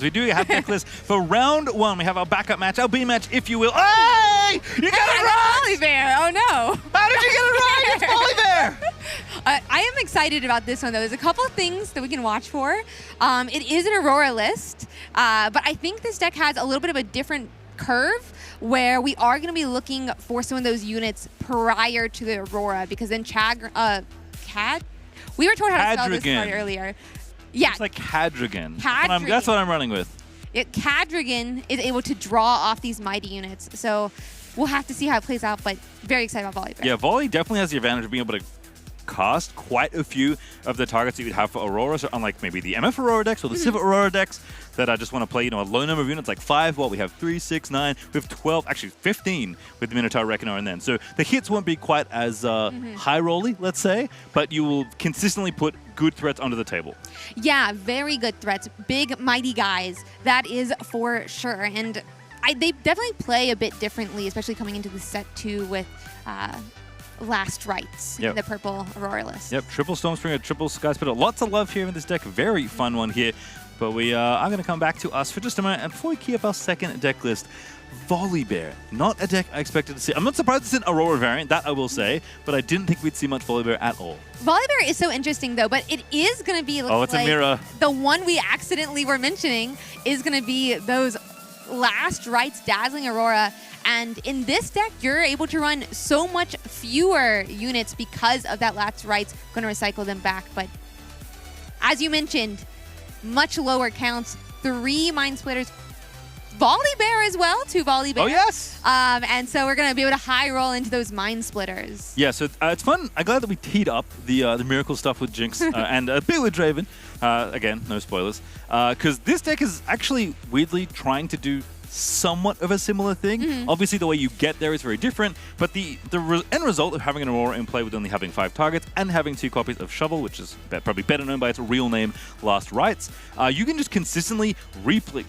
We do have deck list for round one. We have our backup match, our B match, if you will. Hey! You got it right! Volibear! Oh no! How did you get it right? It's Volibear! I am excited about this one though. There's a couple of things that we can watch for. It is an Aurora list, but I think this deck has a little bit of a different curve where we are going to be looking for some of those units prior to the Aurora, because then we were told how to spell this card earlier. Yeah. It's like Cadrigan. Cadrigan. That's what I'm running with. Cadrigan is able to draw off these mighty units. So we'll have to see how it plays out, but very excited about Volibear. Yeah, Volley definitely has the advantage of being able to cast quite a few of the targets that you'd have for Aurora. So unlike maybe the MF Aurora decks or the Civ Aurora decks that I just want to play, a low number of units, like 5. Well, we have 3, 6, 9. We have 12, actually 15 with the Minotaur Reckoner and then. So the hits won't be quite as high rolly, let's say, but you will consistently put good threats onto the table. Yeah, very good threats. Big, mighty guys. That is for sure. And they definitely play a bit differently, especially coming into the set 2 with Last Rites in the purple Aurora list. Yep, triple Stormspringer, triple Sky Splitter. Lots of love here in this deck. Very fun one here. But we are going to come back to us for just a moment. And before we key up our second deck list, Volibear. Not a deck I expected to see. I'm not surprised it's an Aurora variant, that I will say, but I didn't think we'd see much Volibear at all. Volibear is so interesting, though, but it is going to be it's a mirror. The one we accidentally were mentioning is going to be those Last Rites Dazzling Aurora. And in this deck, you're able to run so much fewer units because of that Last Rites. Going to recycle them back. But as you mentioned, much lower counts. 3 Mind Splitters. Volibear as well, 2 Volibear. Oh, yes. And so we're going to be able to high roll into those Mind Splitters. Yeah, so it's fun. I'm glad that we teed up the Miracle stuff with Jinx and a bit with Draven. Again, no spoilers. Because this deck is actually weirdly trying to do somewhat of a similar thing. Obviously, the way you get there is very different, but the end result of having an Aurora in play with only having 5 targets and having 2 copies of Shovel, which is probably better known by its real name, Last Rites, you can just consistently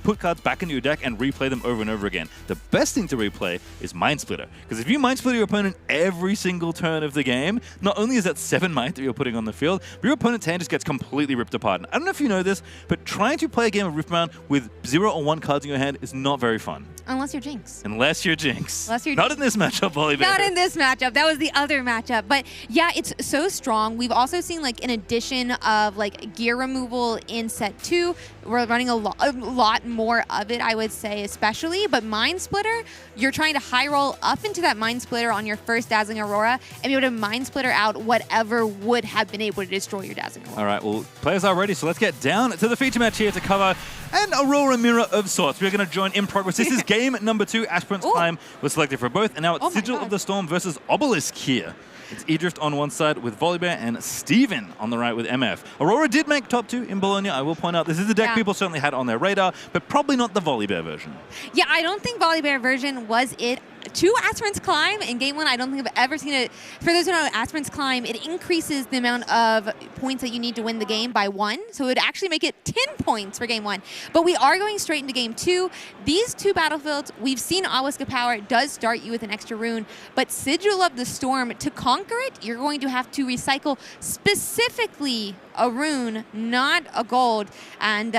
put cards back into your deck and replay them over and over again. The best thing to replay is Mind Splitter, because if you Mind Splitter your opponent every single turn of the game, not only is that 7 mind that you're putting on the field, but your opponent's hand just gets completely ripped apart. And I don't know if you know this, but trying to play a game of Riftbound with 0 or 1 cards in your hand is not very fun. Unless you're Jinx. Unless you're Jinx. Not in this matchup, Volibear. Not in this matchup. That was the other matchup. But yeah, it's so strong. We've also seen an addition of gear removal in set 2. We're running a lot more of it, I would say, especially. But Mind Splitter, you're trying to high roll up into that Mind Splitter on your first Dazzling Aurora and be able to Mind Splitter out whatever would have been able to destroy your Dazzling Aurora. All right, well, players are ready, so let's get down to the feature match here to cover an Aurora Mirror of sorts. We're going to join in progress. This is game number 2. Aspirant's Climb was selected for both, and now it's Sigil of the Storm versus Obelisk here. It's EDrift on one side with Volibear and Steven on the right with MF. Aurora did make top 2 in Bologna. I will point out this is a deck people certainly had on their radar, but probably not the Volibear version. Yeah, I don't think Volibear version was it. 2 Aspirant's Climb in game 1, I don't think I've ever seen it. For those who know Aspirant's Climb, it increases the amount of points that you need to win the game by 1. So it would actually make it 10 points for game 1. But we are going straight into game 2. These 2 battlefields, we've seen Obelisk of Power does start you with an extra rune, but Sigil of the Storm, to conquer it, you're going to have to recycle specifically a rune, not a gold. And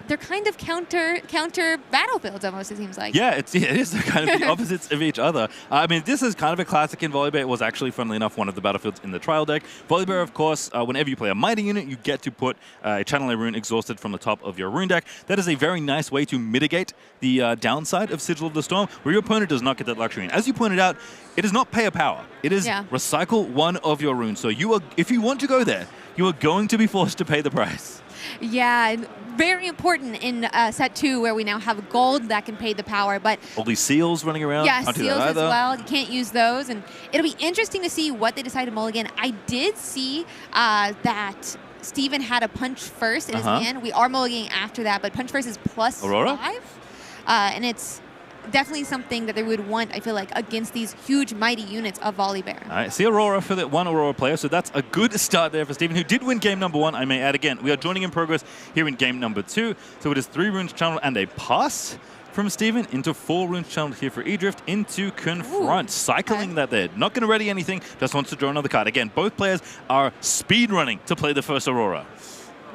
they're kind of counter battlefields almost, it seems like. Yeah, it is kind of the opposites of each other. I mean, this is kind of a classic in Volibear. It was actually, funnily enough, one of the battlefields in the trial deck. Volibear, of course, whenever you play a mighty unit, you get to put a Channel Rune exhausted from the top of your rune deck. That is a very nice way to mitigate the downside of Sigil of the Storm, where your opponent does not get that luxury. And as you pointed out, it is not pay a power. It is recycle 1 of your runes. So if you want to go there, you are going to be forced to pay the price. Yeah, very important in set 2 where we now have gold that can pay the power, but all these seals running around. Yeah, seals as well. You can't use those, and it'll be interesting to see what they decide to mulligan. I did see that Steven had a punch first in his hand. We are mulliganing after that, but punch first is plus Aurora? 5, and it's definitely something that they would want, I feel like, against these huge, mighty units of Volibear. All right, see Aurora for the 1 Aurora player, so that's a good start there for Steven, who did win game number 1, I may add again. We are joining in progress here in game number 2, so it is 3 runes channeled and a pass from Steven into 4 runes channeled here for EDrift into Confront. Cycling that there. Not going to ready anything, just wants to draw another card. Again, both players are speed running to play the first Aurora.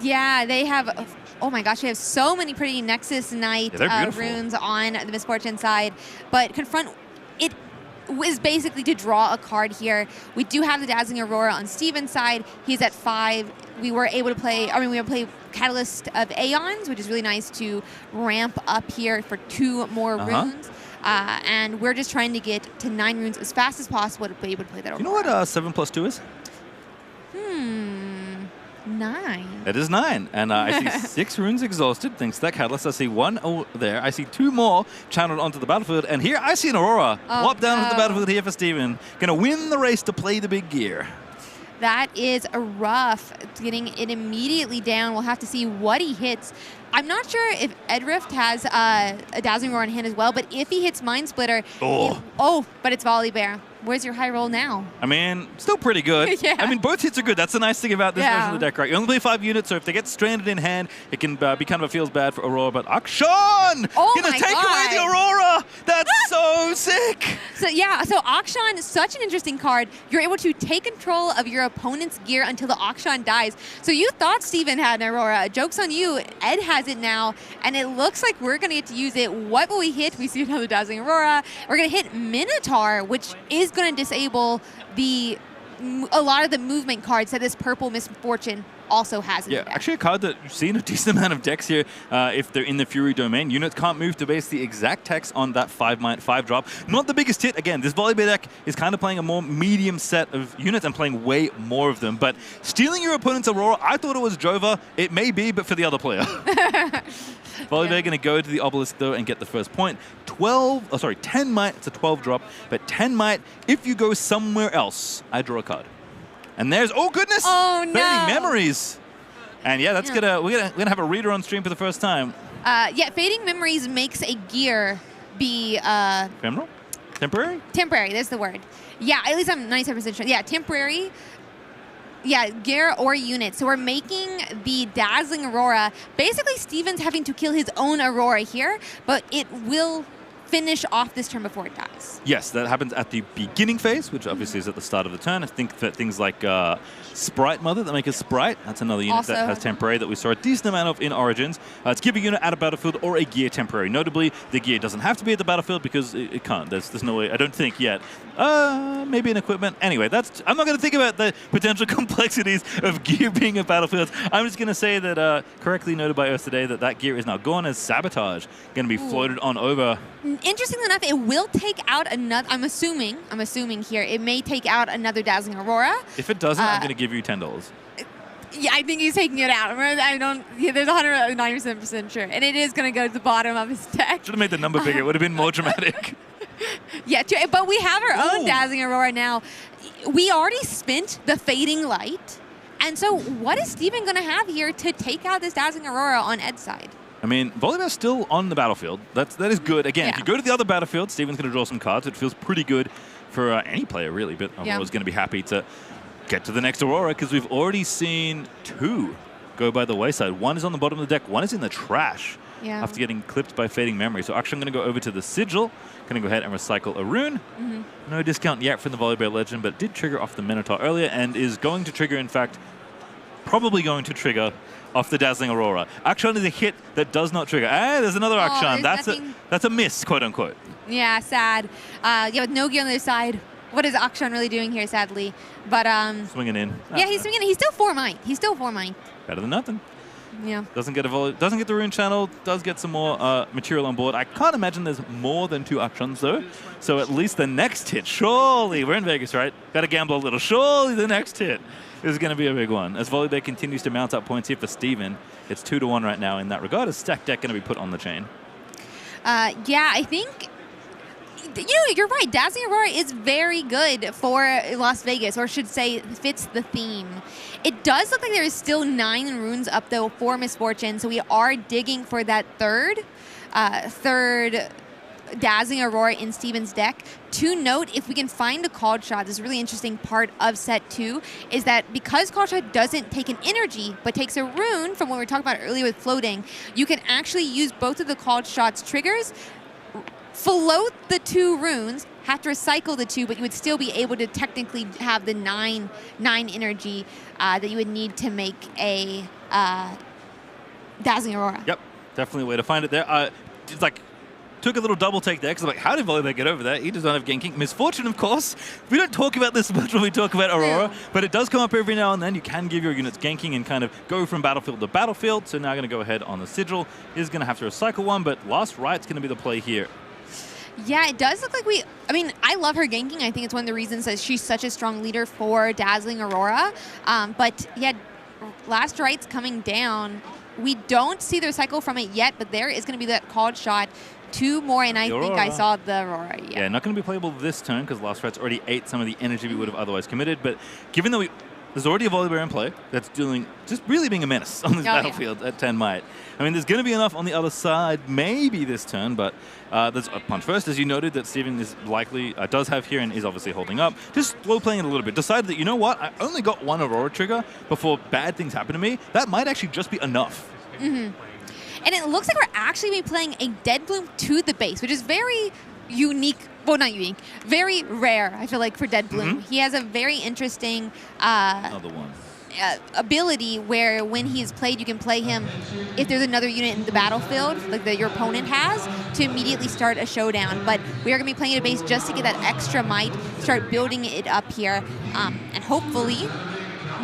Yeah, they have Oh my gosh, we have so many pretty Nexus Knight runes on the Misfortune side. But Confront, it is basically to draw a card here. We do have the Dazzling Aurora on Steven's side. He's at 5. We were able to play, we play Catalyst of Aeons, which is really nice to ramp up here for 2 more runes. And we're just trying to get to 9 runes as fast as possible to be able to play that Aurora. You know what 7 plus 2 is? 9. It is 9. And I see 6 runes exhausted thanks to that Catalyst. I see 1 over there. I see 2 more channeled onto the battlefield. And here I see an Aurora. Plop down onto the battlefield here for Steven. Gonna win the race to play the big gear. That is rough, getting it immediately down. We'll have to see what he hits. I'm not sure if EDrift has a Dazzling Roar in hand as well, but if he hits Mind Splitter, but it's Volibear. Where's your high roll now? I mean, still pretty good. Yeah. I mean, both hits are good. That's the nice thing about this version of the deck, right? You only play 5 units, so if they get stranded in hand, it can be kind of a feels bad for Aurora. But Akshan! Gonna take away the Aurora! That's so sick! So Akshan is such an interesting card. You're able to take control of your opponent's gear until the Akshan dies. So you thought Steven had an Aurora. Joke's on you. Ed has it now, and it looks like we're gonna get to use it. What will we hit? We see another Dazzling Aurora. We're gonna hit Minotaur, which is going to disable a lot of the movement cards that this purple Misfortune also has in the deck. Actually a card that you've seen a decent amount of decks here if they're in the Fury domain. Units can't move to base the exact text on that 5 drop. Not the biggest hit. Again, this Volibear deck is kind of playing a more medium set of units and playing way more of them. But stealing your opponent's Aurora, I thought it was Jova. It may be, but for the other player. Volibear going to go to the Obelisk, though, and get the first point. 10 might, it's a 12 drop, but 10 might, if you go somewhere else, I draw a card. And there's, oh goodness! Oh no! Fading Memories! And yeah, that's we're gonna have a reader on stream for the first time. Fading Memories makes a gear be... Ephemeral? Temporary? Temporary, that's the word. Yeah, at least I'm 97% sure. Yeah, temporary. Yeah, gear or unit. So we're making the Dazzling Aurora. Basically, Steven's having to kill his own Aurora here, but it will finish off this turn before it dies. Yes, that happens at the beginning phase, which obviously is at the start of the turn. I think that things like Sprite Mother that make a Sprite, that's another unit that has temporary that we saw a decent amount of in Origins. It's give a unit at a battlefield or a gear temporary. Notably, the gear doesn't have to be at the battlefield because it can't. There's no way, I don't think yet. Maybe an equipment. Anyway, I'm not going to think about the potential complexities of gear being at battlefields. I'm just going to say that, correctly noted by us today, that gear is now gone as Sabotage, going to be floated on over. Interestingly enough, it will take out another, I'm assuming here, it may take out another Dazzling Aurora. If it doesn't, I'm going to give you $10. Yeah, I think he's taking it out. There's 190% sure. And it is going to go to the bottom of his deck. Should have made the number bigger. It would have been more dramatic. Yeah, but we have our own Dazzling Aurora now. We already spent the Fading Light. And so what is Steven going to have here to take out this Dazzling Aurora on Ed's side? I mean, Volibear's still on the battlefield. That is good. Again, if you go to the other battlefield, Steven's going to draw some cards. It feels pretty good for any player, really. But Aurora's going to be happy to get to the next Aurora because we've already seen 2 go by the wayside. 1 is on the bottom of the deck. 1 is in the trash after getting clipped by Fading Memory. So actually, I'm going to go over to the Sigil. Going to go ahead and recycle a rune. No discount yet from the Volibear Legend, but did trigger off the Minotaur earlier and is going to trigger, in fact, probably going to trigger off the Dazzling Aurora. Akshan is a hit that does not trigger. There's another Akshan. That's a miss, quote unquote. Yeah, sad. With no gear on the other side. What is Akshan really doing here, sadly? But swinging in. Yeah, he's swinging in. He's still 4 might. Better than nothing. Yeah. Doesn't get the rune channel. Does get some more material on board. I can't imagine there's more than 2 Akshans though. So at least the next hit, surely, we're in Vegas, right? Got to gamble a little. Surely the next hit is going to be a big one. As Volibear continues to mount up points here for Steven, it's 2-1 right now in that regard. Is stack deck going to be put on the chain? I think you're right. Dazzling Aurora is very good for Las Vegas, or should say fits the theme. It does look like there is still 9 runes up though for Misfortune, so we are digging for that third Dazzling Aurora in Steven's deck. To note, if we can find a Called Shot, this really interesting part of set 2 is that because Called Shot doesn't take an energy, but takes a rune from what we were talking about earlier with floating, you can actually use both of the Called Shot's triggers, float the 2 runes, have to recycle the 2, but you would still be able to technically have the 9 energy that you would need to make a Dazzling Aurora. Yep, definitely a way to find it there. It's like, took a little double take there, because I'm like, how did Volibear get over there? He does not have ganking. Misfortune, of course. We don't talk about this much when we talk about Aurora, but it does come up every now and then. You can give your units ganking and kind of go from battlefield to battlefield. So now I'm going to go ahead on the Sigil. Is going to have to recycle one, but Last Right's going to be the play here. Yeah, it does look like I mean, I love her ganking. I think it's one of the reasons that she's such a strong leader for Dazzling Aurora. But yeah, Last Right's coming down. We don't see the recycle from it yet, but there is going to be that called shot. 2 more, and I think I saw the Aurora. Yeah, not going to be playable this turn because Last Right's already ate some of the energy we would have otherwise committed. But given that there's already a Volibear in play that's just really being a menace on this battlefield at 10 might. I mean, there's going to be enough on the other side maybe this turn, but there's a punch first, as you noted, that Steven is likely, does have here and is obviously holding up. Just slow playing it a little bit. Decided that, you know what, I only got 1 Aurora trigger before bad things happen to me. That might actually just be enough. Mm-hmm. And it looks like we're actually playing a Dead Bloom to the base, which is very unique. Well, not unique. Very rare, I feel like, for Dead Bloom. He has a very interesting Another one. Ability where when he is played, you can play him if there's another unit in the battlefield, like that your opponent has, to immediately start a showdown. But we are going to be playing at a base just to get that extra might, start building it up here, and hopefully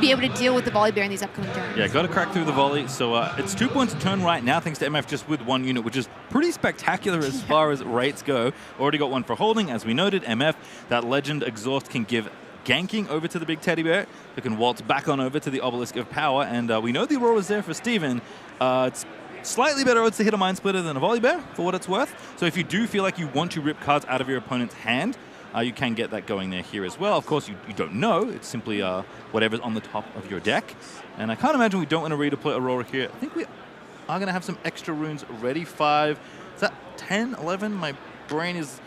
be able to deal with the Volibear in these upcoming turns. Yeah, got to crack through the volley. So it's 2 points a turn right now, thanks to MF just with 1 unit, which is pretty spectacular as far as rates go. Already got 1 for holding, as we noted. MF, that Legend Exhaust can give ganking over to the big teddy bear, who can waltz back on over to the Obelisk of Power. And we know the Aurora is there for Steven. It's slightly better odds to hit a Mind Splitter than a Volibear, for what it's worth. So if you do feel like you want to rip cards out of your opponent's hand, you can get that going there here as well. Of course, you don't know. It's simply whatever's on the top of your deck. And I can't imagine we don't want to redeploy Aurora here. I think we are going to have some extra runes ready. 5. Is that 10, 11? My brain is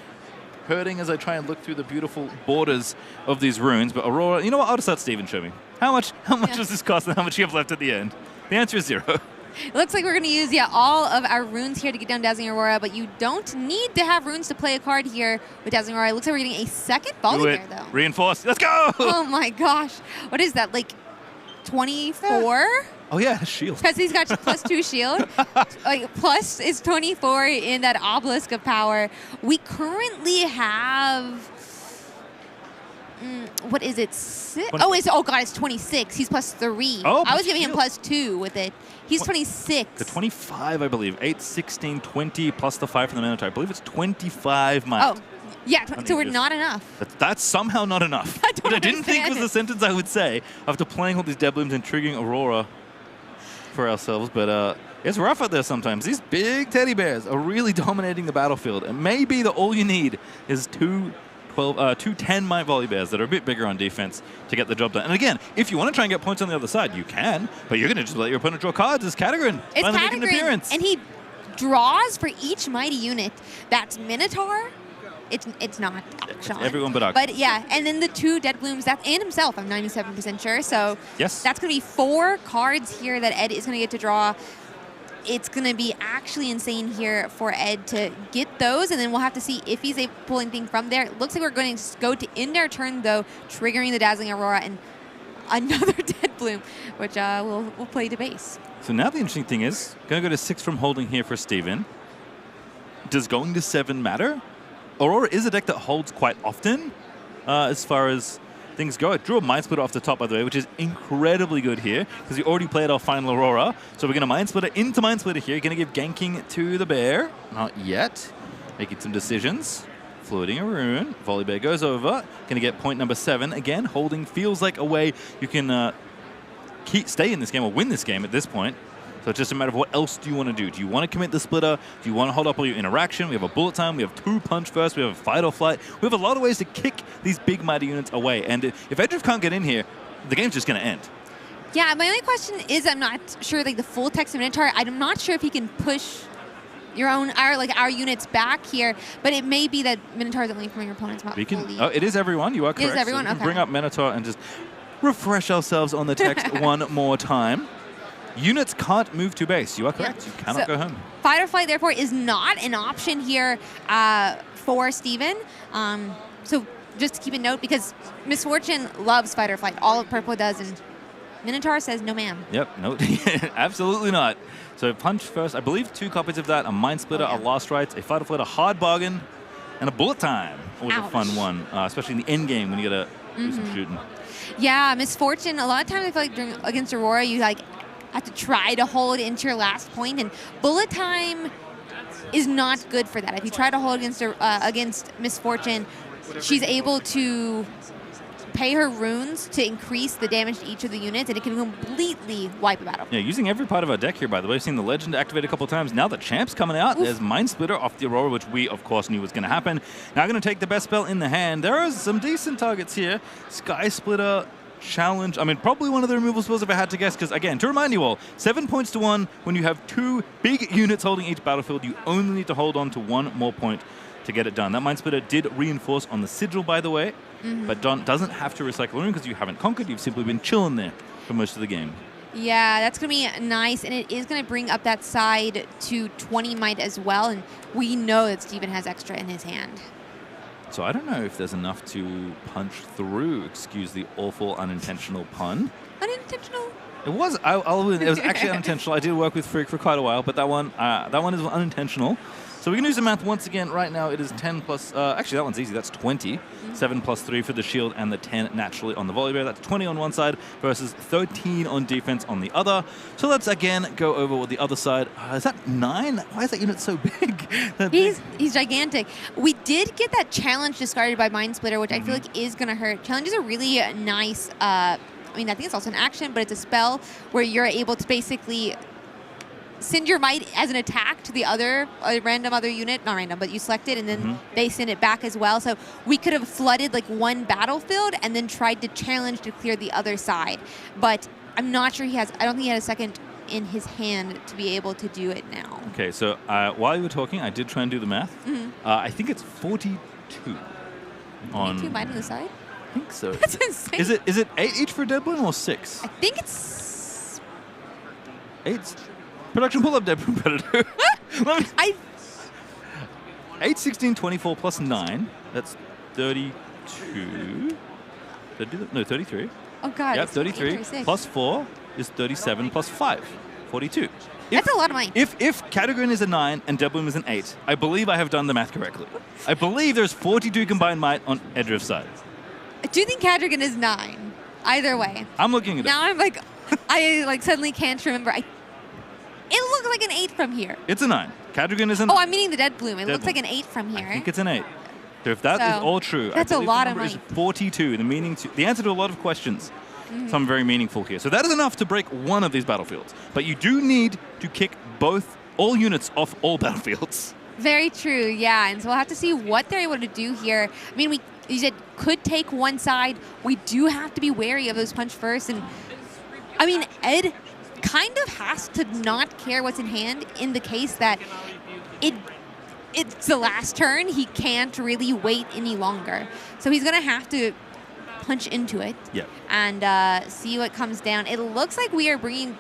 hurting as I try and look through the beautiful borders of these runes. But Aurora, you know what? I'll just let Steven show me. How much does this cost and how much you have left at the end? The answer is 0. It looks like we're going to use, all of our runes here to get down Dazzling Aurora, but you don't need to have runes to play a card here with Dazzling Aurora. It looks like we're getting a second Volibear, though. Reinforce. Let's go! Oh, my gosh. What is that, like 24? Oh, yeah, shield. Because he's got +2 shield. Plus is 24 in that Obelisk of Power. We currently have... what is it? Oh god, it's 26. He's +3. Oh, I was giving him +2 with it. He's 26. The 25, I believe. 8, 16, 20 plus the 5 from the Minotaur. I believe it's 25 might. Oh, yeah. So we're not enough. That's somehow not enough. But I didn't think was the sentence I would say after playing all these Dead Blooms and triggering Aurora for ourselves. But it's rough out there sometimes. These big teddy bears are really dominating the battlefield. And maybe all you need is two 10-might Volibears that are a bit bigger on defense to get the job done. And again, if you want to try and get points on the other side, you can, but you're going to just let your opponent draw cards as Catagrin finally making an appearance. And he draws for each mighty unit. That's Minotaur. It's not Akshan. Everyone but Akshan. But yeah, and then the 2 Dead Blooms, and himself, I'm 97% sure. So yes, that's going to be 4 cards here that Ed is going to get to draw. It's going to be actually insane here for Ed to get those, and then we'll have to see if he's able to pull anything from there. It looks like we're going to go to end our turn, though, triggering the Dazzling Aurora and another Dead Bloom, which we'll play to base. So now the interesting thing is, going to go to 6 from holding here for Steven. Does going to 7 matter? Aurora is a deck that holds quite often as far as things go. It drew a Mind Splitter off the top, by the way, which is incredibly good here because we already played our final Aurora. So we're going to Mind Splitter into Mind Splitter here. Going to give ganking to the bear. Not yet. Making some decisions. Floating a rune. Volibear goes over. Going to get point number 7. Again, holding feels like a way you can stay in this game or win this game at this point. So it's just a matter of what else do you want to do? Do you want to commit the splitter? Do you want to hold up all your interaction? We have a bullet time. We have 2 punch first. We have a fight or flight. We have a lot of ways to kick these big mighty units away. And if EDrift can't get in here, the game's just going to end. Yeah, my only question is I'm not sure, like the full text of Minotaur, I'm not sure if he can push our units back here, but it may be that Minotaur is only from your opponent's map. Oh, it is everyone. You are correct. It is everyone. So we can okay. bring up Minotaur and just refresh ourselves on the text one more time. Units can't move to base. You are correct. You cannot go home. Fight or flight, therefore, is not an option here for Steven. So just to keep a note, because Misfortune loves fight or flight. All of Purple does, and Minotaur says no ma'am. Yep, no, absolutely not. So punch first. I believe 2 copies of that, a Mind Splitter, a Last Rites, a Fighter Flight, a Hard Bargain, and a Bullet Time. Always a fun one, especially in the end game when you gotta do some shooting. Yeah, Misfortune. A lot of times I feel like against Aurora, you like have to try to hold into your last point, and Bullet Time is not good for that. If you try to hold against Misfortune, she's able to pay her runes to increase the damage to each of the units, and it can completely wipe a battle. Yeah, using every part of our deck here, by the way. We've seen the Legend activate a couple of times. Now the Champ's coming out. Oof. There's Mind Splitter off the Aurora, which we, of course, knew was going to happen. Now going to take the best spell in the hand. There are some decent targets here. Sky Splitter, Challenge. I mean, probably one of the removal spells if I had to guess, because, again, to remind you all, 7 points to 1. When you have 2 big units holding each battlefield, you only need to hold on to 1 more point to get it done. That Mind Splitter did reinforce on the Sigil, by the way. But doesn't have to recycle room because you haven't conquered. You've simply been chilling there for most of the game. Yeah, that's going to be nice, and it is going to bring up that side to 20 might as well, and we know that Steven has extra in his hand. So I don't know if there's enough to punch through. Excuse the awful unintentional pun. Unintentional? It was. I'll admit, it was actually unintentional. I did work with Freak for quite a while, but that one is unintentional. So we can do some math once again. Right now, it is 10 plus... actually, that one's easy. That's 20. 7 plus 3 for the shield and the 10 naturally on the Volibear. That's 20 on one side versus 13 on defense on the other. So let's, again, go over what the other side... is that 9? Why is that unit so big? He's gigantic. We did get that challenge discarded by Mind Splitter, which I feel like is going to hurt. Challenges are really nice... I mean, I think it's also an action, but it's a spell where you're able to basically... send your might as an attack to the random other unit, not random, but you select it and then they send it back as well. So we could have flooded like one battlefield and then tried to challenge to clear the other side. But I'm not sure I don't think he had a second in his hand to be able to do it now. Okay, so while you were talking, I did try and do the math. I think it's 42 on... 42 might on the side? I think so. That's insane. Is it 8 each for Dead Bloom or 6? I think it's... 8. Production pull up Dead Bloom Predator. 8, 16, 24 plus 9. That's 32. Did I do that? No, 33. Oh, God. Yep, 33. Plus 4 is 37 plus 5. 42. That's a lot of money. If Catagrin is a 9 and Dead Bloom is an 8, I believe I have done the math correctly. I believe there's 42 combined might on EDrift's side. I do think Cadrigan is 9. Either way. I'm looking at it. Now I'm like, I suddenly can't remember. It looks like an 8 from here. It's a 9. Cadrigan is an... Oh, I'm meaning the Dead Bloom. It looks like an 8 from here. I think it's an 8. So if that is all true, that's I a believe lot the of number money. is 42. The answer to a lot of questions. Some very meaningful here. So that is enough to break one of these battlefields. But you do need to kick all units off all battlefields. Very true, yeah. And so we'll have to see what they're able to do here. I mean, you said could take one side. We do have to be wary of those punch first. And I mean, Ed kind of has to not care what's in hand in the case that it's the last turn. He can't really wait any longer. So he's going to have to punch into it and see what comes down. It looks like we are bringing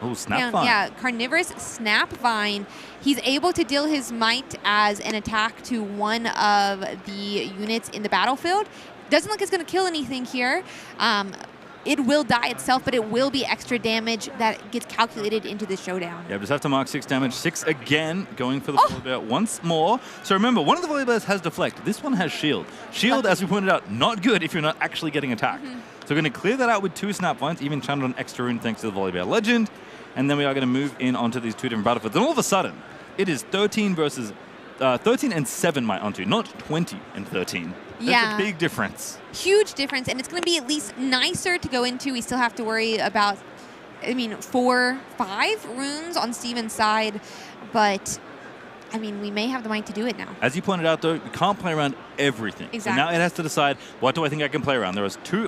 Snapvine. Yeah, Carnivorous Snapvine. He's able to deal his might as an attack to one of the units in the battlefield. Doesn't look like it's going to kill anything here. It will die itself, but it will be extra damage that gets calculated into the showdown. Yeah, just have to mark 6 damage. 6 again, going for the Volibear once more. So remember, one of the Volibears has Deflect. This one has Shield. Shield, as we pointed out, not good if you're not actually getting attacked. So we're going to clear that out with 2 Snapvines, even channeled an extra rune thanks to the Volibear Legend. And then we are going to move in onto these 2 different battlefields. And all of a sudden, it is 13 versus 13 and 7 might onto, not 20 and 13. That's a big difference. Huge difference, and it's going to be at least nicer to go into. We still have to worry about, 4, 5 runes on Steven's side, but we may have the might to do it now. As you pointed out, though, you can't play around everything. Exactly. So now it has to decide, what do I think I can play around?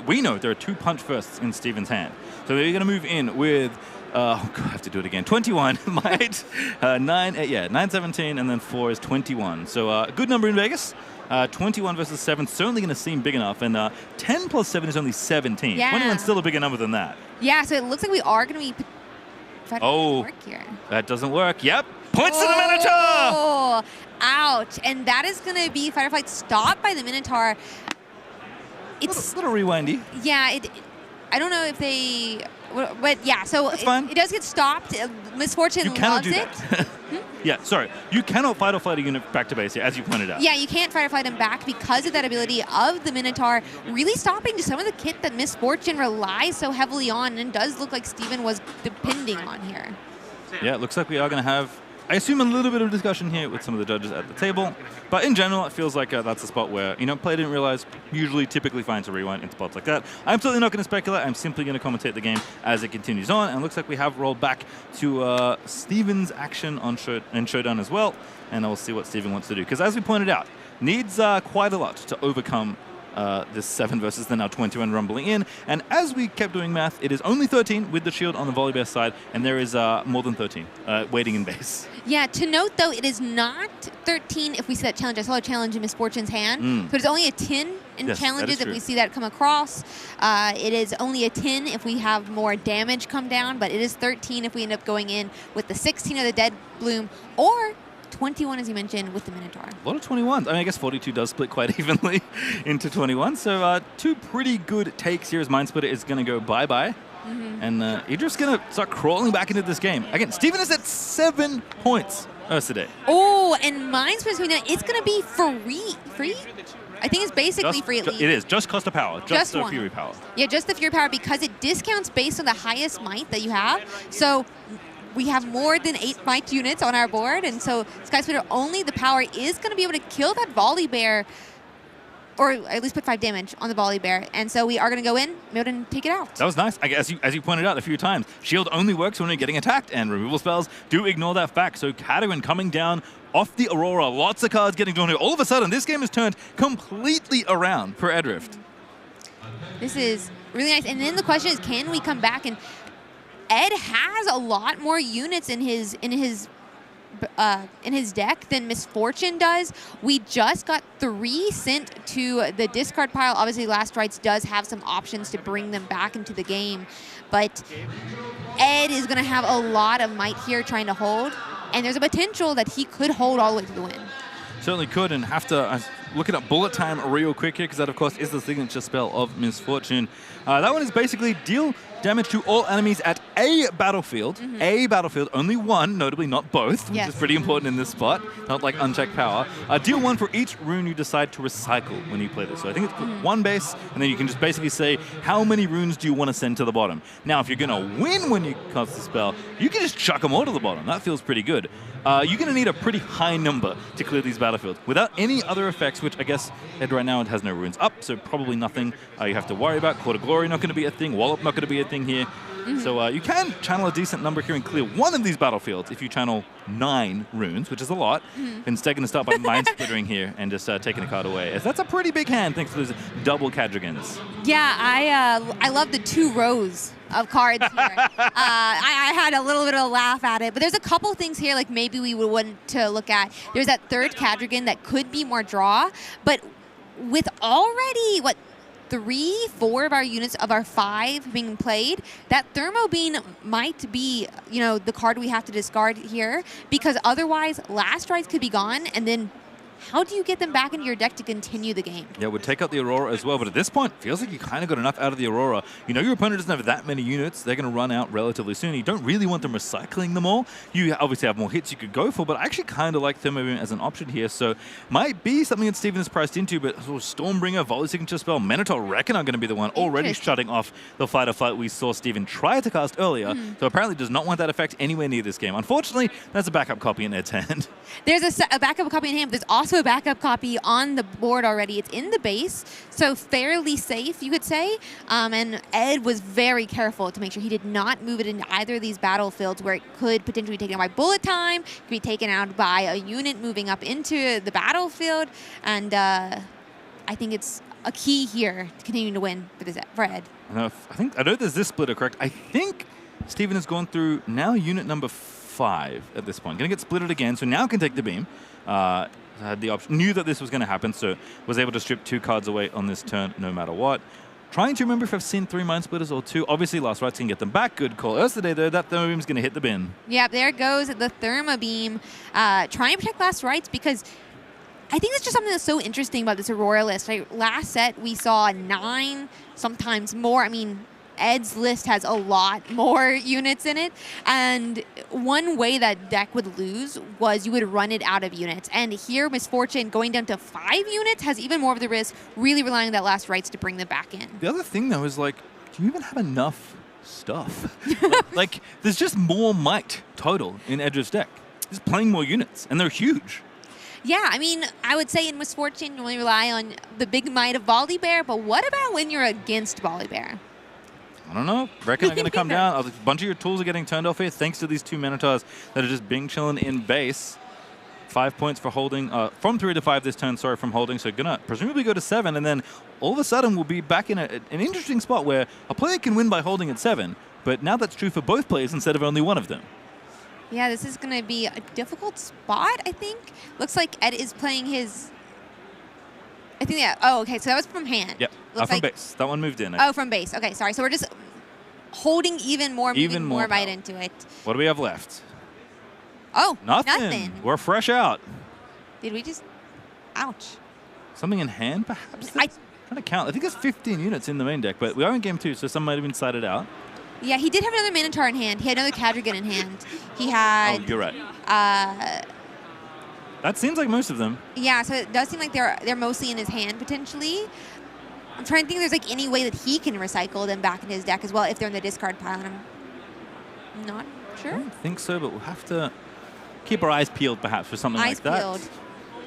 We know there are 2 punch firsts in Steven's hand. So they're going to move in with, I have to do it again, 21 might, 9, 17, and then 4 is 21. So a good number in Vegas. 21 versus 7, certainly going to seem big enough. And 10 plus 7 is only 17. Yeah. 21 is still a bigger number than that. Yeah, so it looks like we are going to be trying to work here. That doesn't work. Yep. Points to the Minotaur! Oh, ouch. And that is going to be Fight or Flight stopped by the Minotaur. It's a little rewindy. Yeah, I don't know if they, but yeah, so fine. it does get stopped. Misfortune You cannot loves do it. that. Yeah, sorry. You cannot fight or flight a unit back to base here, as you pointed out. Yeah, you can't fight or flight him back because of that ability of the Minotaur, really stopping some of the kit that Misfortune relies so heavily on, and does look like Steven was depending on here. Yeah, it looks like we are going to have, I assume, a little bit of discussion here with some of the judges at the table. But in general, it feels like that's a spot where, player didn't realize, typically finds a rewind in spots like that. I'm certainly not going to speculate. I'm simply going to commentate the game as it continues on. And it looks like we have rolled back to Steven's action on Showdown as well. And I will see what Steven wants to do. Because as we pointed out, needs quite a lot to overcome this 7 versus the now 21 rumbling in. And as we kept doing math, it is only 13 with the shield on the Volibear side, and there is more than 13 waiting in base. Yeah, to note though, it is not 13 if we see that challenge. I saw a challenge in Misfortune's hand, but it's only a 10 in challenges if we see that come across. It is only a 10 if we have more damage come down, but it is 13 if we end up going in with the 16 of the Dead Bloom, or 21, as you mentioned, with the Minotaur. A lot of 21s. I mean, I guess 42 does split quite evenly into 21. So 2 pretty good takes here as Mind Splitter is going to go bye-bye. And EDrift's going to start crawling back into this game. Again, Steven is at 7 points today. Oh, and Mind Splitter, it's going to be free. Free? I think it's basically free. It is. Just cost of power. Just the Fury power. Yeah, just the Fury power, because it discounts based on the highest might that you have. So we have more than 8 might units on our board, and so Sky Splitter only the power is going to be able to kill that Volibear, or at least put 5 damage on the Volibear. And so we are going to go in, be able to take it out. That was nice. As you pointed out a few times, shield only works when you're getting attacked, and removal spells do ignore that fact. So Cadogan coming down off the Aurora, lots of cards getting drawn here. All of a sudden, this game has turned completely around for EDrift. This is really nice. And then the question is, can we come back? And Ed has a lot more units in his deck than Misfortune does. We just got 3 sent to the discard pile. Obviously, Last Rites does have some options to bring them back into the game, but Ed is going to have a lot of might here trying to hold, and there's a potential that he could hold all the way to the win. Certainly could, and have to look at Bullet Time real quick here, because that, of course, is the signature spell of Misfortune. That one is basically deal damage to all enemies at a battlefield. A battlefield, only one, notably not both, which is pretty important in this spot, not like unchecked power. Deal 1 for each rune you decide to recycle when you play this. So I think it's 1 base, and then you can just basically say, how many runes do you want to send to the bottom? Now, if you're going to win when you cast the spell, you can just chuck them all to the bottom. That feels pretty good. You're going to need a pretty high number to clear these battlefields. Without any other effects, which I guess Ed right now it has no runes up, so probably nothing you have to worry about. Court of Glory not going to be a thing. Wallop not going to be a thing here. So you can channel a decent number here and clear one of these battlefields if you channel 9 runes, which is a lot. Instead, going to start by Mind Splittering here and just taking a card away. As that's a pretty big hand thanks to those double Cadrigans. Yeah, I love the 2 rows of cards here. I had a little bit of a laugh at it, but there's a couple things here like maybe we would want to look at. There's that 3rd Cadrigan that could be more draw, but with already, 3, 4 of our units of our 5 being played, that Thermo Beam might be, the card we have to discard here, because otherwise Last Rites could be gone, and then how do you get them back into your deck to continue the game? Yeah, would take out the Aurora as well, but at this point, feels like you kind of got enough out of the Aurora. Your opponent doesn't have that many units. They're going to run out relatively soon. You don't really want them recycling them all. You obviously have more hits you could go for, but I actually kind of like Thermo Beam as an option here, so might be something that Steven is priced into, but sort of Stormbringer, Volley Signature Spell, Minotaur Reckon are going to be the one already shutting off the fight or flight we saw Steven try to cast earlier, so apparently does not want that effect anywhere near this game. Unfortunately, that's a backup copy in Ed's hand. There's a backup copy in hand, but there's also a backup copy on the board already. It's in the base, so fairly safe, you could say. And Ed was very careful to make sure he did not move it into either of these battlefields where it could potentially be taken out by Bullet Time, could be taken out by a unit moving up into the battlefield. And I think it's a key here to continuing to win for Ed. I know there's this splitter, correct? I think Steven has gone through now unit number 5 at this point. Going to get splitted again, so now can take the beam. Had the option, knew that this was going to happen, so was able to strip 2 cards away on this turn no matter what. Trying to remember if I've seen 3 Mind Splitters or 2. Obviously, Last Rites can get them back. Good call. Yesterday, though, that Thermo Beam's going to hit the bin. Yep, there goes the Thermo Beam. Trying to protect Last Rites, because I think that's just something that's so interesting about this Aurora list. Last set, we saw 9, sometimes more. I mean, Ed's list has a lot more units in it, and one way that deck would lose was you would run it out of units. And here, Misfortune going down to 5 units has even more of the risk, really relying on that last rights to bring them back in. The other thing, though, is like, do you even have enough stuff? like, there's just more might total in EDrift's deck. He's playing more units, and they're huge. Yeah, I mean, I would say in Misfortune, you only rely on the big might of Volibear, but what about when you're against Volibear? I don't know. Reckon they're going to come down. A bunch of your tools are getting turned off here thanks to these 2 Minotaurs that are just being chilling in base. 5 points for holding, from 3 to 5 this turn, sorry, from holding. So gonna presumably go to 7, and then all of a sudden we'll be back in an interesting spot where a player can win by holding at 7, but now that's true for both players instead of only one of them. Yeah, this is going to be a difficult spot, I think. Looks like Ed is playing his... I think, yeah. Oh, okay, so that was from hand. Yep, from base. That one moved in. Oh, from base. Okay, sorry. So we're just holding even more, moving more might into it. What do we have left? Oh, nothing. We're fresh out. Did we just... Ouch. Something in hand, perhaps? I'm trying to count. I think there's 15 units in the main deck, but we are in game 2, so some might have been sided out. Yeah, he did have another Minotaur in hand. He had another Cadrigan in hand. He had... Oh, you're right. That seems like most of them. Yeah, so it does seem like they're mostly in his hand, potentially. I'm trying to think if there's like any way that he can recycle them back in his deck as well if they're in the discard pile. And I'm not sure. I don't think so, but we'll have to keep our eyes peeled, perhaps, for something like that. Eyes peeled.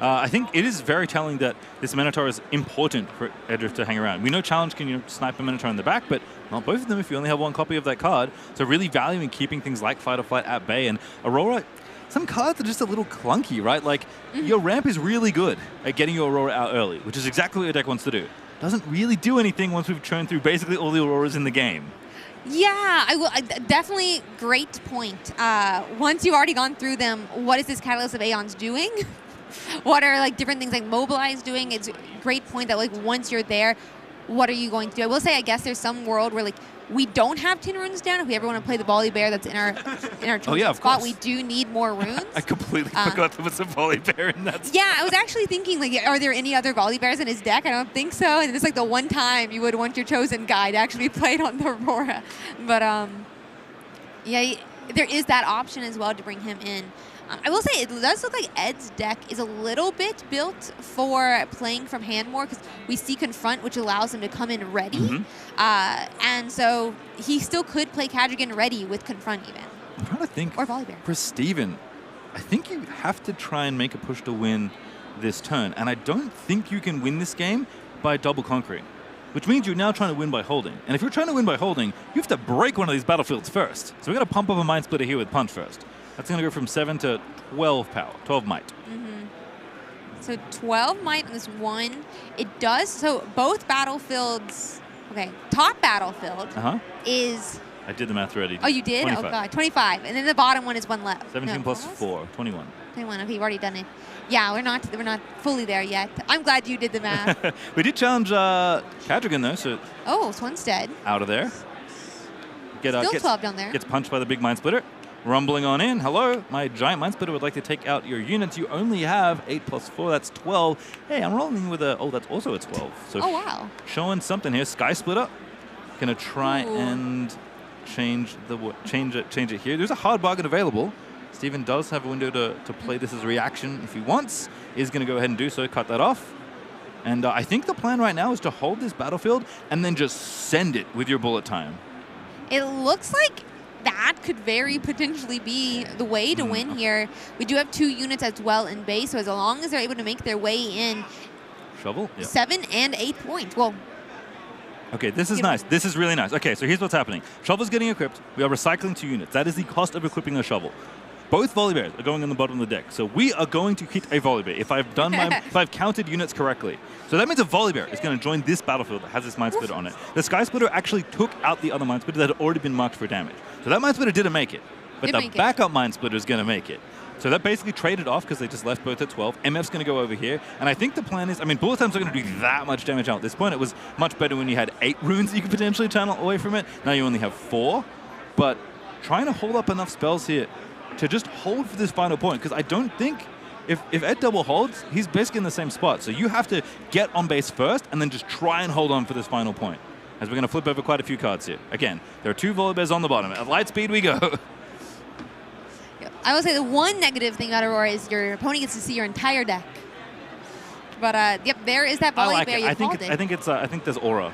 I think it is very telling that this Minotaur is important for EDrift to hang around. We know Challenge can snipe a Minotaur in the back, but not both of them if you only have 1 copy of that card. So really valuing keeping things like Fight or Flight at bay. And Aurora, some cards are just a little clunky, right? Like, your ramp is really good at getting your Aurora out early, which is exactly what your deck wants to do. Doesn't really do anything once we've churned through basically all the Auroras in the game. Yeah, definitely great point. Once you've already gone through them, what is this Catalyst of Aeons doing? What are like different things like Mobilize doing? It's a great point that like once you're there, what are you going to do? I will say, I guess there's some world where like we don't have 10 runes down. If we ever want to play the Volibear that's in our spot, we do need more runes. I completely forgot there was a Volibear in that spot. Yeah, I was actually thinking like, are there any other Volibears in his deck? I don't think so. And it's like the one time you would want your chosen guy to actually play it on the Aurora. But yeah, there is that option as well to bring him in. I will say, it does look like Ed's deck is a little bit built for playing from hand more because we see Confront, which allows him to come in ready. And so he still could play Cadrigan ready with Confront even. I'm trying to think. Or Volibear. For Steven, I think you have to try and make a push to win this turn. And I don't think you can win this game by double conquering, which means you're now trying to win by holding. And if you're trying to win by holding, you have to break one of these battlefields first. So we're going to pump up a Mind Splitter here with Punch first. That's going to go from 7 to 12 power, 12 might. So 12 might on this one. It does, so both battlefields, okay, top battlefield is... I did the math already. Oh, you did? 25. Oh, God, 25. And then the bottom one is 1 left. 17 plus 4, 21. 21, okay, you've already done it. Yeah, we're not fully there yet. I'm glad you did the math. We did challenge Cadrigan, though, so... Oh, Swanstead. Out of there. Still 12 down there. Gets punched by the big Mind Splitter. Rumbling on in. Hello, my giant Mind Splitter would like to take out your units. You only have 8 plus 4, that's 12. Hey, I'm rolling with a, that's also a 12. So oh, wow. Showing something here. Sky Splitter. Gonna try and change it here. There's a hard bargain available. Steven does have a window to play this as a reaction if he wants. Is gonna go ahead and do so, cut that off. And I think the plan right now is to hold this battlefield and then just send it with your bullet time. It looks like that could very potentially be the way to win here. We do have 2 units as well in base, so as long as they're able to make their way in, Shovel? Yeah. 7 and 8 points. Well, okay, this is nice. This is really nice. Okay, so here's what's happening. Shovel's getting equipped. We are recycling 2 units. That is the cost of equipping a shovel. Both Volibears are going on the bottom of the deck. So we are going to hit a Volibear if I've done if I've counted units correctly. So that means a Volibear is going to join this battlefield that has this Mind Splitter on it. The Sky Splitter actually took out the other Mind Splitter that had already been marked for damage. So that Mind Splitter didn't make it. But the backup Mind Splitter is going to make it. So that basically traded off because they just left both at 12. MF's going to go over here. And I think the plan is, I mean, bullet times are going to do that much damage out at this point. It was much better when you had 8 runes that you could potentially channel away from it. Now you only have 4. But trying to hold up enough spells here to just hold for this final point, because I don't think if Ed double holds, he's basically in the same spot. So you have to get on base first and then just try and hold on for this final point. as we're going to flip over quite a few cards here. Again, there are 2 Volibears on the bottom. At light speed we go. I will say the one negative thing about Aurora is your opponent gets to see your entire deck. But yep, there is that Volibear. I like it. I think there's aura.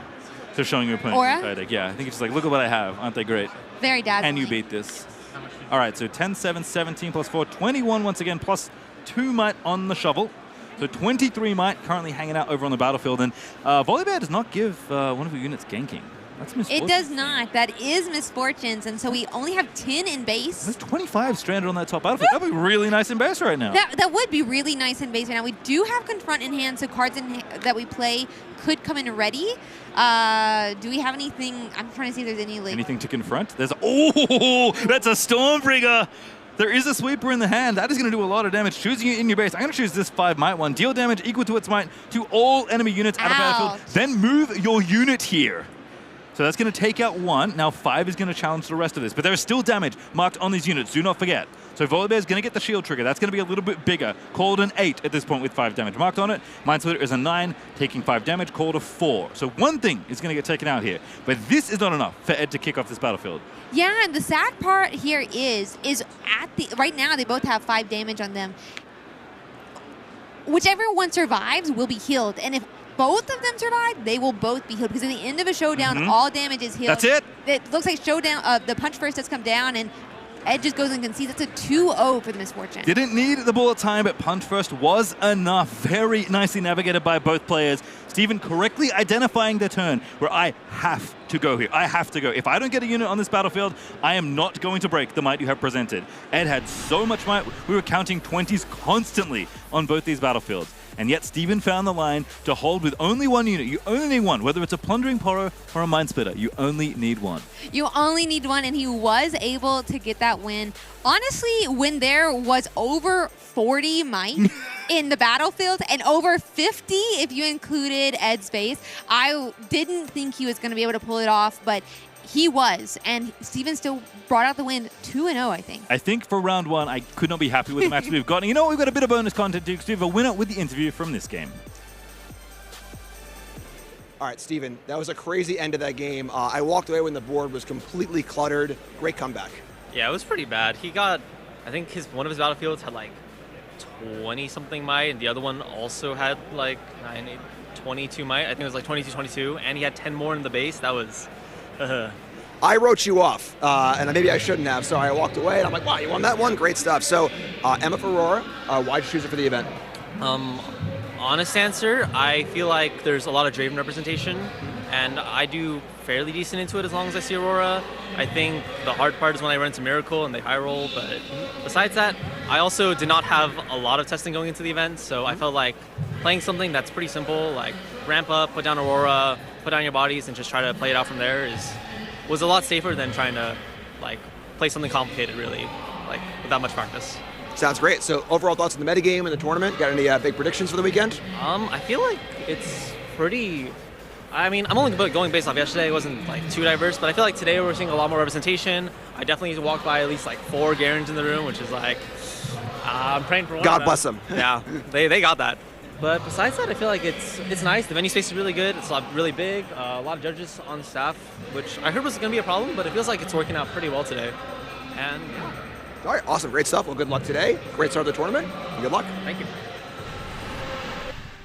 So showing your opponent Aura? entire deck. Yeah, I think it's just like, look at what I have. Aren't they great? Very dazzling. Can you beat this? All right, so 10, 7, 17 plus 4, 21 once again, plus 2 might on the shovel. So 23 might currently hanging out over on the battlefield. And Volibear does not give one of your units ganking. That's misfortune. It does not. That is misfortunes. And so we only have 10 in base. There's 25 stranded on that top battlefield. That would be really nice in base right now. That would be really nice in base right now. We do have Confront in hand, so cards that we play could come in ready. Do we have anything? I'm trying to see if there's any. Anything to confront? There's. Oh, that's a Stormbringer. There is a sweeper in the hand. That is going to do a lot of damage. Choosing it in your base. I'm going to choose this 5 might one. Deal damage equal to its might to all enemy units out of battlefield. Then move your unit here. So that's going to take out 1. Now 5 is going to challenge the rest of this. But there is still damage marked on these units. Do not forget. So Volibear is going to get the shield trigger. That's going to be a little bit bigger. Called an 8 at this point with 5 damage marked on it. Minesplitter is a 9, taking 5 damage. Called a 4. So one thing is going to get taken out here. But this is not enough for Ed to kick off this battlefield. Yeah, and the sad part here is right now they both have 5 damage on them. Whichever one survives will be healed. And if both of them survive, they will both be healed. Because at the end of a showdown, all damage is healed. That's it? It looks like showdown. The punch first does come down, and Ed just goes and concedes. That's a 2-0 for the Misfortune. Didn't need the bullet time, but punch first was enough. Very nicely navigated by both players. Steven correctly identifying their turn, where I have to go here. I have to go. If I don't get a unit on this battlefield, I am not going to break the might you have presented. Ed had so much might. We were counting 20s constantly on both these battlefields. And yet Steven found the line to hold with only 1 unit. You only need 1, whether it's a Plundering Poro or a Minesplitter. You only need 1. You only need 1, and he was able to get that win. Honestly, when there was over 40 might in the battlefield and over 50 if you included Ed's base, I didn't think he was going to be able to pull it off, but he was, and Steven still brought out the win 2-0, I think. I think for round 1, I could not be happy with the match we've got. And you know what? We've got a bit of bonus content too, because we have a winner with the interview from this game. All right, Steven, that was a crazy end of that game. I walked away when the board was completely cluttered. Great comeback. Yeah, it was pretty bad. He got, I think one of his battlefields had like 20-something might, and the other one also had like 22 might. I think it was like 22, and he had 10 more in the base. That was... I wrote you off, and maybe I shouldn't have, so I walked away, and I'm like, wow, you won that one? Great stuff. So, Emma for Aurora, why'd you choose it for the event? Honest answer, I feel like there's a lot of Draven representation, and I do fairly decent into it as long as I see Aurora. I think the hard part is when I run into Miracle and they high roll, but besides that, I also did not have a lot of testing going into the event, so I felt like playing something that's pretty simple, like ramp up, put down Aurora, put down your bodies, and just try to play it out from there was a lot safer than trying to like play something complicated, really, like without much practice. Sounds great. So overall thoughts on the metagame and the tournament? Got any big predictions for the weekend? I feel like it's pretty... I mean, I'm only going based off yesterday. It wasn't like too diverse, but I feel like today we're seeing a lot more representation. I definitely need to walk by at least like 4 Garens in the room, which is like... I'm praying for one. God bless them. Yeah, they got that. But besides that, I feel like it's nice. The venue space is really good. It's really big. A lot of judges on staff, which I heard was going to be a problem, but it feels like it's working out pretty well today. And yeah. All right, awesome, great stuff. Well, good luck today. Great start of the tournament, and good luck. Thank you.